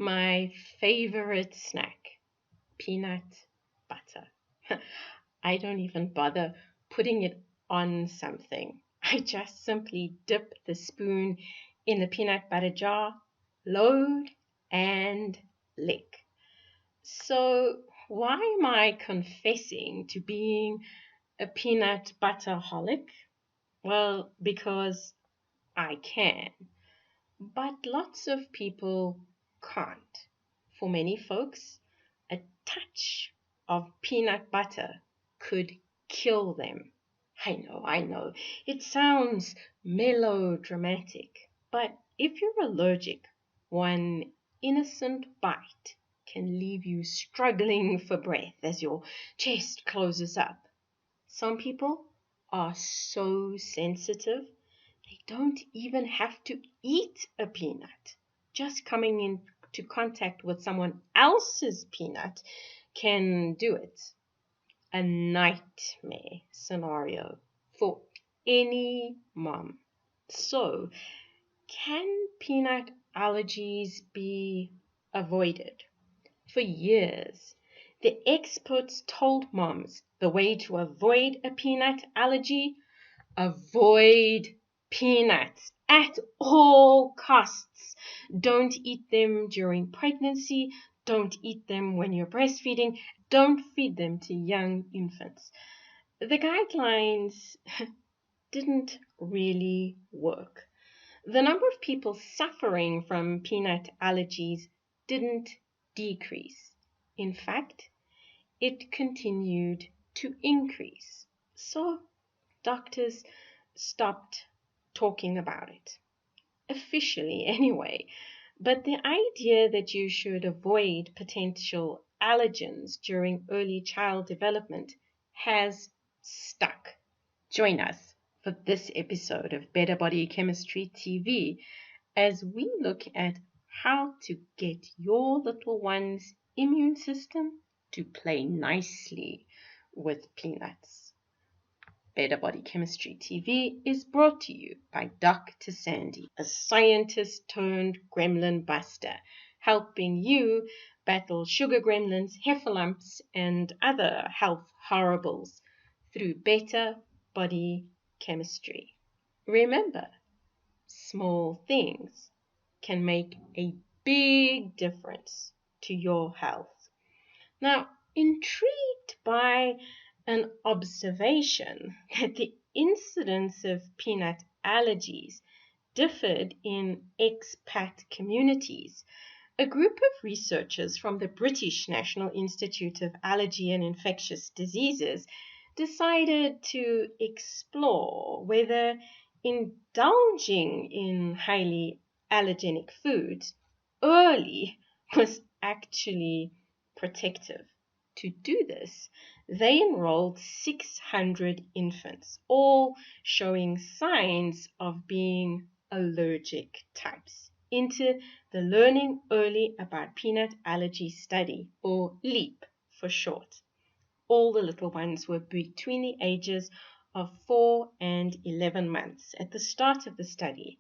My favorite snack, peanut butter. I don't even bother putting it on something. I just simply dip the spoon in the peanut butter jar, load, and lick. So, why am I confessing to being a peanut butter holic? Well, because I can. But lots of people can't. For many folks, a touch of peanut butter could kill them. I know, it sounds melodramatic, but if you're allergic, one innocent bite can leave you struggling for breath as your chest closes up. Some people are so sensitive they don't even have to eat a peanut. Just coming into contact with someone else's peanut can do it. A nightmare scenario for any mom. So, can peanut allergies be avoided? For years, the experts told moms the way to avoid a peanut allergy: avoid peanuts at all costs. Don't eat them during pregnancy. Don't eat them when you're breastfeeding. Don't feed them to young infants. The guidelines didn't really work. The number of people suffering from peanut allergies didn't decrease. In fact, it continued to increase. So doctors stopped talking about it, officially anyway. But the idea that you should avoid potential allergens during early child development has stuck. Join us for this episode of Better Body Chemistry TV as we look at how to get your little one's immune system to play nicely with peanuts. Better Body Chemistry TV is brought to you by Dr. Sandy, a scientist turned gremlin buster, helping you battle sugar gremlins, heifer lumps, and other health horribles through better body chemistry. Remember, small things can make a big difference to your health. Now, intrigued by an observation that the incidence of peanut allergies differed in expat communities, a group of researchers from the British National Institute of Allergy and Infectious Diseases decided to explore whether indulging in highly allergenic foods early was actually protective. To do this, they enrolled 600 infants, all showing signs of being allergic types, into the Learning Early About Peanut Allergy Study, or LEAP for short. All the little ones were between the ages of 4 and 11 months at the start of the study,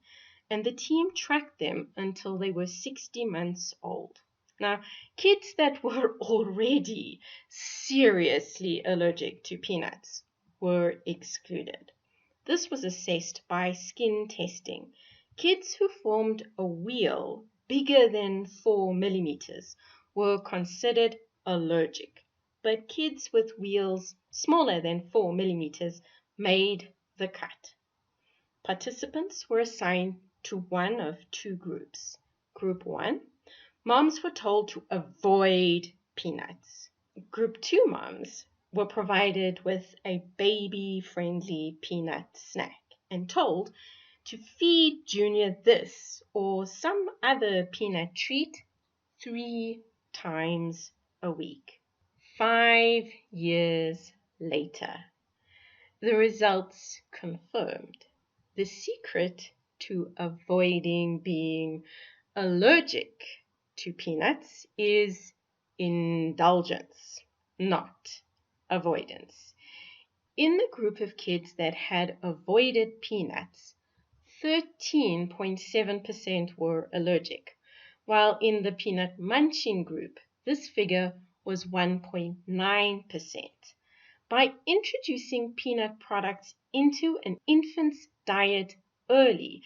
and the team tracked them until they were 60 months old. Now, kids that were already seriously allergic to peanuts were excluded. This was assessed by skin testing. Kids who formed a wheal bigger than 4 millimeters were considered allergic, but kids with wheals smaller than 4 millimeters made the cut. Participants were assigned to one of two groups. Group 1, moms were told to avoid peanuts. Group 2 moms were provided with a baby-friendly peanut snack and told to feed Junior this or some other peanut treat 3 times a week. 5 years later, the results confirmed. The secret to avoiding being allergic to peanuts is indulgence, not avoidance. In the group of kids that had avoided peanuts, 13.7% were allergic, while in the peanut munching group, this figure was 1.9%. By introducing peanut products into an infant's diet early,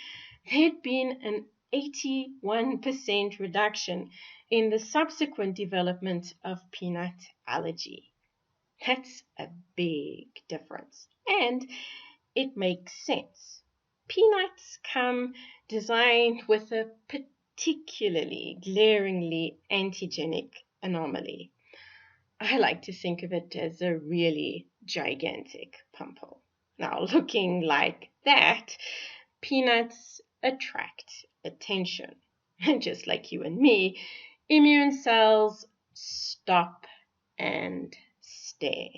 there'd been an 81% reduction in the subsequent development of peanut allergy. That's a big difference, and it makes sense. Peanuts come designed with a particularly glaringly antigenic anomaly. I like to think of it as a really gigantic pimple. Now, looking like that, peanuts attract attention. And just like you and me, immune cells stop and stare.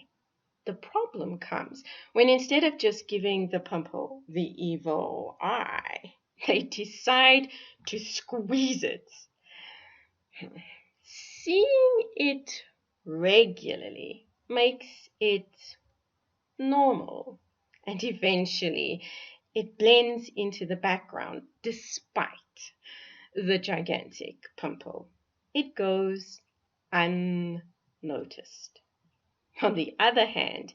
The problem comes when instead of just giving the pimple the evil eye, they decide to squeeze it. Seeing it regularly makes it normal, and eventually it blends into the background despite the gigantic pimple. It goes unnoticed. On the other hand,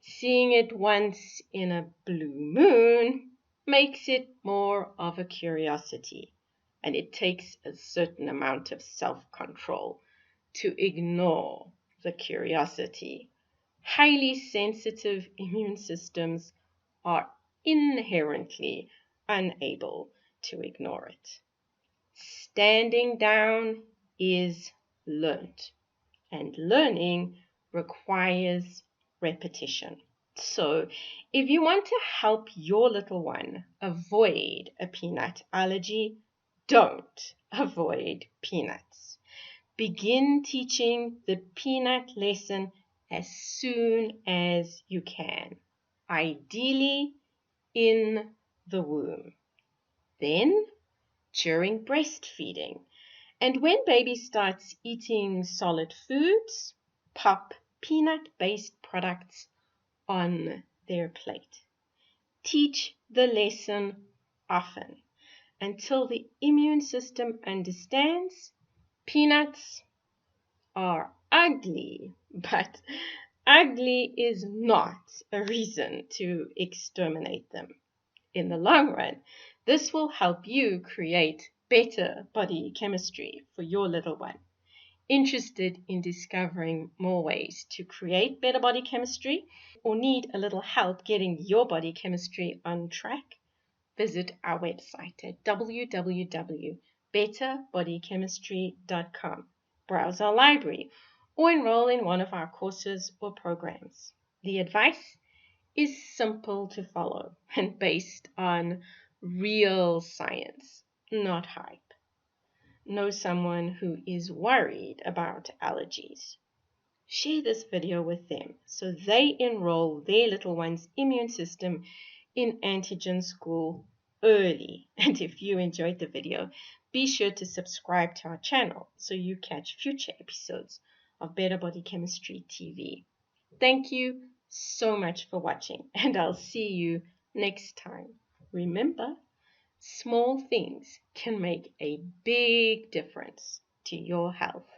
seeing it once in a blue moon makes it more of a curiosity, and it takes a certain amount of self-control to ignore the curiosity. Highly sensitive immune systems are inherently unable to ignore it. Standing down is learnt, and learning requires repetition. So, if you want to help your little one avoid a peanut allergy, don't avoid peanuts. Begin teaching the peanut lesson as soon as you can, ideally in the womb. Then, during breastfeeding, and when baby starts eating solid foods, pop peanut-based products on their plate. Teach the lesson often until the immune system understands peanuts are ugly, but ugly is not a reason to exterminate them. In the long run, this will help you create better body chemistry for your little one. Interested in discovering more ways to create better body chemistry, or need a little help getting your body chemistry on track? Visit our website at www.betterbodychemistry.com. Browse our library or enroll in one of our courses or programs. The advice is simple to follow and based on real science, not hype. Know someone who is worried about allergies. Share this video with them so they enroll their little one's immune system in antigen school early. And if you enjoyed the video, be sure to subscribe to our channel so you catch future episodes of Better Body Chemistry TV. Thank you so much for watching, and I'll see you next time. Remember, small things can make a big difference to your health.